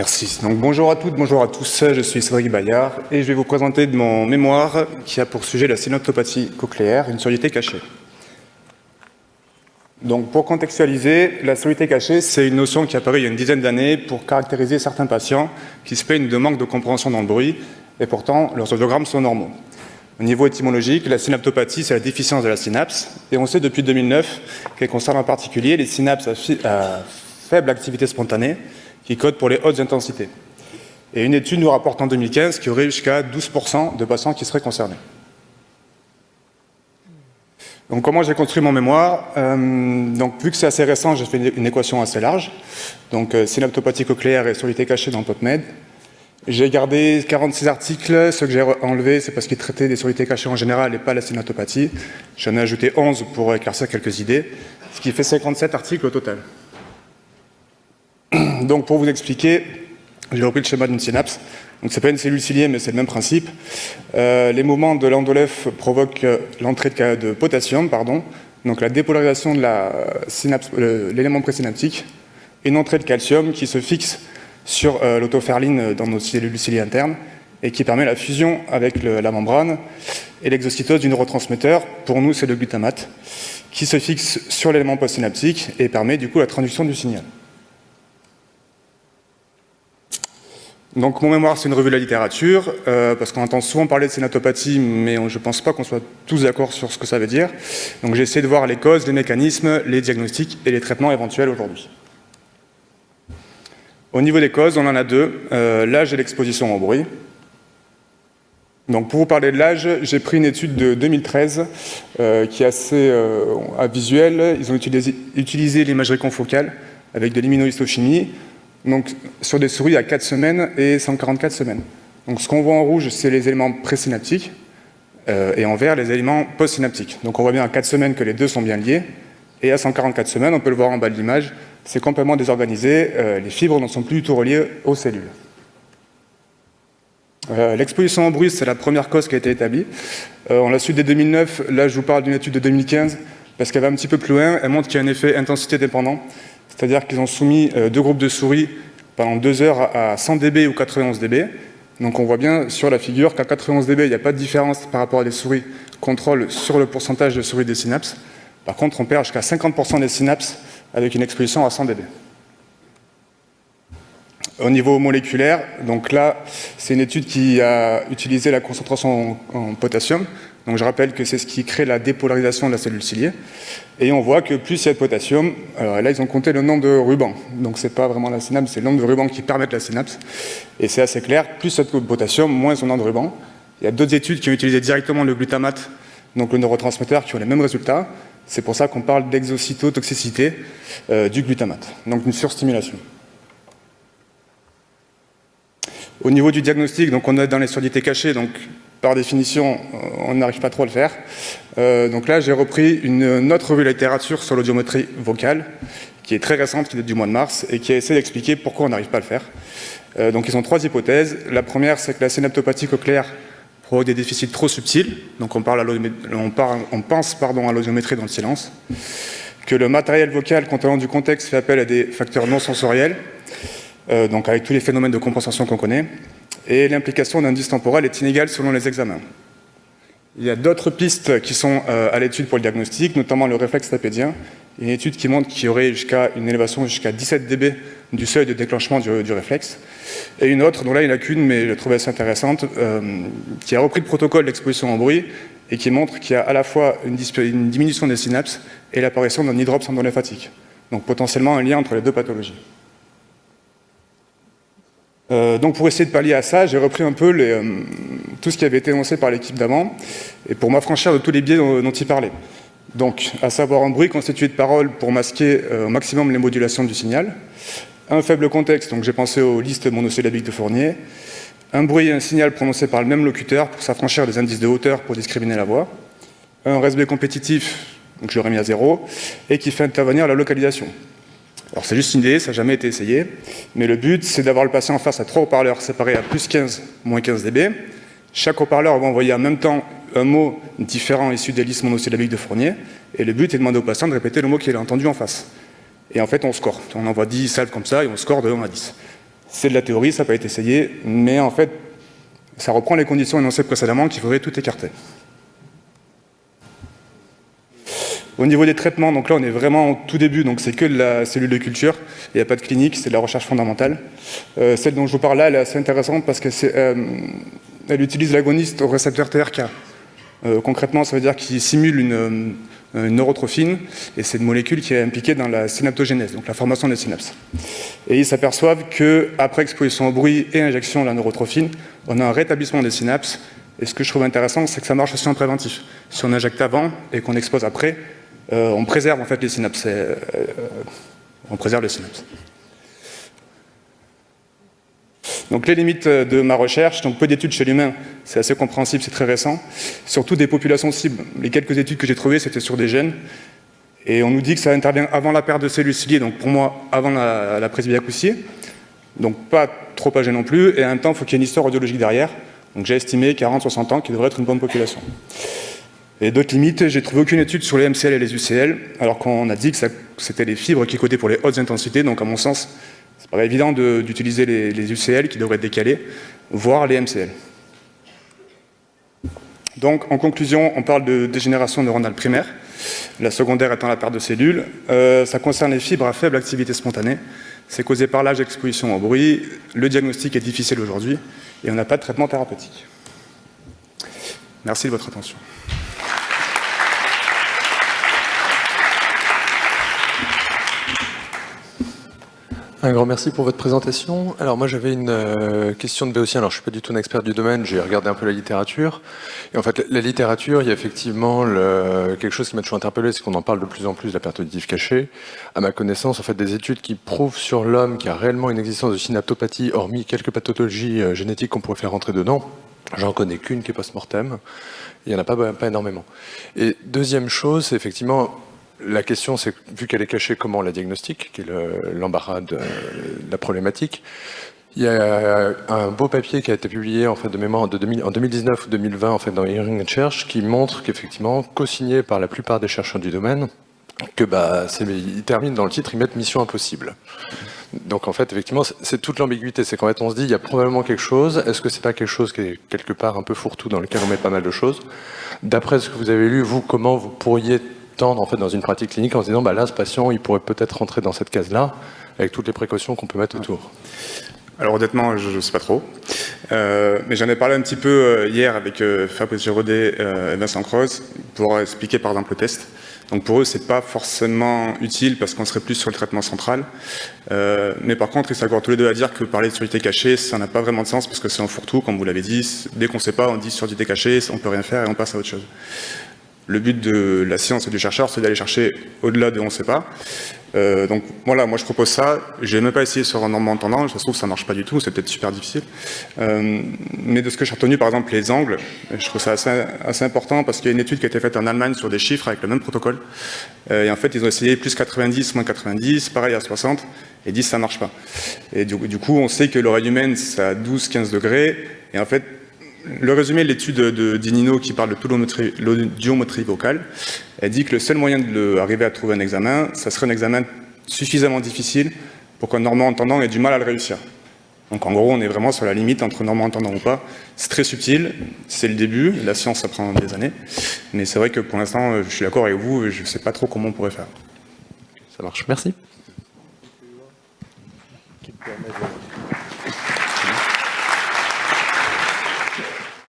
Merci. Donc, bonjour à toutes, bonjour à tous. Je suis Cédric Bayard et je vais vous présenter de mon mémoire qui a pour sujet la synaptopathie cochléaire, une surdité cachée. Donc, pour contextualiser, la surdité cachée, c'est une notion qui est apparue il y a une dizaine d'années pour caractériser certains patients qui se plaignent de manque de compréhension dans le bruit et pourtant leurs audiogrammes sont normaux. Au niveau étymologique, la synaptopathie, c'est la déficience de la synapse et on sait depuis 2009 qu'elle concerne en particulier les synapses à faible activité spontanée qui codent pour les hautes intensités. Et une étude nous rapporte en 2015 qu'il y aurait jusqu'à 12% de patients qui seraient concernés. Donc, comment j'ai construit mon mémoire donc, vu que c'est assez récent, j'ai fait une équation assez large. Donc, synaptopathie cochléaire et surdité cachée dans PubMed. J'ai gardé 46 articles. Ceux que j'ai enlevés, c'est parce qu'ils traitaient des surdités cachées en général et pas la synaptopathie. J'en ai ajouté 11 pour éclaircir quelques idées, ce qui fait 57 articles au total. Donc, pour vous expliquer, j'ai repris le schéma d'une synapse. Donc, ce n'est pas une cellule ciliée, mais c'est le même principe. Les mouvements de l'endolephe provoquent l'entrée de potassium, donc la dépolarisation de l'élément présynaptique, et une entrée de calcium qui se fixe sur l'autoferline dans nos cellules ciliées internes et qui permet la fusion avec la membrane et l'exocytose du neurotransmetteur. Pour nous, c'est le glutamate, qui se fixe sur l'élément postsynaptique et permet du coup la traduction du signal. Donc, mon mémoire, c'est une revue de la littérature, parce qu'on entend souvent parler de synaptopathie, mais je ne pense pas qu'on soit tous d'accord sur ce que ça veut dire. Donc, j'ai essayé de voir les causes, les mécanismes, les diagnostics et les traitements éventuels aujourd'hui. Au niveau des causes, on en a deux, l'âge et l'exposition au bruit. Donc, pour vous parler de l'âge, j'ai pris une étude de 2013 qui est assez visuelle. Ils ont utilisé l'imagerie confocale avec de l'immunohistochimie. Donc, sur des souris à 4 semaines et 144 semaines. Donc, ce qu'on voit en rouge, c'est les éléments présynaptiques et en vert, les éléments postsynaptiques. Donc, on voit bien à 4 semaines que les deux sont bien liés. Et à 144 semaines, on peut le voir en bas de l'image, c'est complètement désorganisé. Les fibres ne sont plus du tout reliées aux cellules. L'exposition au bruit, c'est la première cause qui a été établie. On l'a su dès 2009. Là, je vous parle d'une étude de 2015 parce qu'elle va un petit peu plus loin. Elle montre qu'il y a un effet intensité dépendant. C'est-à-dire qu'ils ont soumis deux groupes de souris pendant 2 heures à 100 dB ou 91 dB. Donc on voit bien sur la figure qu'à 91 dB, il n'y a pas de différence par rapport à des souris contrôle sur le pourcentage de souris des synapses. Par contre, on perd jusqu'à 50% des synapses avec une exposition à 100 dB. Au niveau moléculaire, donc là, c'est une étude qui a utilisé la concentration en potassium. Donc je rappelle que c'est ce qui crée la dépolarisation de la cellule ciliée. Et on voit que plus il y a de potassium, là ils ont compté le nombre de rubans. Donc ce n'est pas vraiment la synapse, c'est le nombre de rubans qui permettent la synapse. Et c'est assez clair, plus il y a de potassium, moins on a de rubans. Il y a d'autres études qui ont utilisé directement le glutamate, donc le neurotransmetteur, qui ont les mêmes résultats. C'est pour ça qu'on parle d'exocytotoxicité du glutamate, donc une surstimulation. Au niveau du diagnostic, donc on est dans les surdités cachées, donc par définition, on n'arrive pas trop à le faire. Donc là, j'ai repris une autre revue de la littérature sur l'audiométrie vocale, qui est très récente, qui date du mois de mars, et qui a essayé d'expliquer pourquoi on n'arrive pas à le faire. Donc ils ont 3 hypothèses. La première, c'est que la synaptopathie cochléaire provoque des déficits trop subtils, donc on pense à l'audiométrie dans le silence, que le matériel vocal contenant du contexte fait appel à des facteurs non sensoriels, donc avec tous les phénomènes de compensation qu'on connaît, et l'implication d'indices temporels est inégale selon les examens. Il y a d'autres pistes qui sont à l'étude pour le diagnostic, notamment le réflexe tapédien, une étude qui montre qu'il y aurait une élévation jusqu'à 17 dB du seuil de déclenchement du réflexe, et une autre, dont là il n'y en a qu'une, mais je la trouve assez intéressante, qui a repris le protocole d'exposition au bruit et qui montre qu'il y a à la fois une diminution des synapses et l'apparition d'un hydrops endolymphatique. Donc potentiellement un lien entre les deux pathologies. Donc pour essayer de pallier à ça, j'ai repris un peu tout ce qui avait été énoncé par l'équipe d'avant, et pour m'affranchir de tous les biais dont il parlait. Donc, à savoir un bruit constitué de paroles pour masquer au maximum les modulations du signal, un faible contexte, donc j'ai pensé aux listes monosyllabiques de Fournier, un bruit et un signal prononcés par le même locuteur pour s'affranchir des indices de hauteur pour discriminer la voix, un RSB compétitif, donc je l'aurais mis à 0, et qui fait intervenir la localisation. Alors c'est juste une idée, ça n'a jamais été essayé, mais le but c'est d'avoir le patient en face à 3 haut-parleurs séparés à plus 15, moins 15 dB. Chaque haut-parleur va envoyer en même temps un mot différent issu des listes monosyllabiques de Fournier, et le but est de demander au patient de répéter le mot qu'il a entendu en face. Et en fait on score, on envoie 10 salves comme ça et on score de 1 à 10. C'est de la théorie, ça n'a pas été essayé, mais en fait, ça reprend les conditions énoncées précédemment qu'il faudrait tout écarter. Au niveau des traitements, donc là on est vraiment au tout début, donc c'est que de la cellule de culture, il n'y a pas de clinique, c'est de la recherche fondamentale. Celle dont je vous parle là, elle est assez intéressante parce qu'elle utilise l'agoniste au récepteur TRK. Concrètement, ça veut dire qu'il simule une neurotrophine, et c'est une molécule qui est impliquée dans la synaptogénèse, donc la formation des synapses. Et ils s'aperçoivent qu'après exposition au bruit et injection de la neurotrophine, on a un rétablissement des synapses, et ce que je trouve intéressant, c'est que ça marche aussi en préventif. Si on injecte avant et qu'on expose après, on préserve en fait les synapses. On préserve les synapses. Donc les limites de ma recherche, donc peu d'études chez l'humain, c'est assez compréhensible, c'est très récent. Surtout des populations cibles. Les quelques études que j'ai trouvées, c'était sur des gènes. Et on nous dit que ça intervient avant la perte de cellules ciliées, donc pour moi, avant la presbyacousie. Donc pas trop âgé non plus, et en même temps, il faut qu'il y ait une histoire audiologique derrière. Donc j'ai estimé 40-60 ans, qui devrait être une bonne population. Et d'autres limites, j'ai trouvé aucune étude sur les MCL et les UCL, alors qu'on a dit que c'était les fibres qui codaient pour les hautes intensités, donc à mon sens, c'est pas évident d'utiliser les UCL qui devraient être décalés, voire les MCL. Donc en conclusion, on parle de dégénération neuronale primaire, la secondaire étant la perte de cellules. Ça concerne les fibres à faible activité spontanée, c'est causé par l'âge d'exposition au bruit, le diagnostic est difficile aujourd'hui, et on n'a pas de traitement thérapeutique. Merci de votre attention. Un grand merci pour votre présentation. Alors moi j'avais une question de béotien. Alors je ne suis pas du tout un expert du domaine, j'ai regardé un peu la littérature. Et en fait la littérature, il y a effectivement quelque chose qui m'a toujours interpellé, c'est qu'on en parle de plus en plus de la perte auditive cachée. À ma connaissance, en fait des études qui prouvent sur l'homme qu'il y a réellement une existence de synaptopathie, hormis quelques pathologies génétiques qu'on pourrait faire rentrer dedans. J'en connais qu'une qui est post-mortem. Il n'y en a pas énormément. Et deuxième chose, c'est effectivement... La question, c'est, vu qu'elle est cachée, comment on la diagnostique, qui est l'embarras de la problématique. Il y a un beau papier qui a été publié en fait, de mémoire en 2019 ou 2020 en fait, dans Hearing Research qui montre qu'effectivement, co-signé par la plupart des chercheurs du domaine, que ils terminent dans le titre, ils mettent mission impossible. Donc en fait, effectivement, c'est toute l'ambiguïté. C'est qu'en fait, on se dit, il y a probablement quelque chose. Est-ce que c'est pas quelque chose qui est quelque part un peu fourre-tout dans lequel on met pas mal de choses? D'après ce que vous avez lu, vous, comment vous pourriez en fait, dans une pratique clinique en se disant là, ce patient, il pourrait peut-être rentrer dans cette case-là, avec toutes les précautions qu'on peut mettre autour? Alors honnêtement, je ne sais pas trop. Mais j'en ai parlé un petit peu hier avec Fabrice Giraudet et Vincent Croze pour expliquer par exemple le test. Donc pour eux, c'est pas forcément utile parce qu'on serait plus sur le traitement central. Mais par contre, ils s'accordent tous les deux à dire que parler de surdité cachée, ça n'a pas vraiment de sens parce que c'est un fourre-tout, comme vous l'avez dit. Dès qu'on ne sait pas, on dit surdité cachée, on peut rien faire et on passe à autre chose. Le but de la science et du chercheur, c'est d'aller chercher au-delà de on ne sait pas. Donc voilà, moi je propose ça. Je n'ai même pas essayé sur un normand entendant, ça se trouve ça ne marche pas du tout, c'est peut-être super difficile. Mais de ce que j'ai retenu, par exemple, les angles, je trouve ça assez important parce qu'il y a une étude qui a été faite en Allemagne sur des chiffres avec le même protocole. Et en fait, ils ont essayé plus 90, moins 90, pareil à 60, et 10, ça ne marche pas. Et du coup, on sait que l'oreille humaine, c'est à 12-15 degrés, et en fait, le résumé de l'étude d'Inino qui parle de l'audiométrie vocale, elle dit que le seul moyen d'arriver à trouver un examen, ça serait un examen suffisamment difficile pour qu'un normand entendant ait du mal à le réussir. Donc en gros, on est vraiment sur la limite entre normand entendant ou pas. C'est très subtil, c'est le début, la science ça prend des années, mais c'est vrai que pour l'instant, je suis d'accord avec vous, je ne sais pas trop comment on pourrait faire. Ça marche, merci.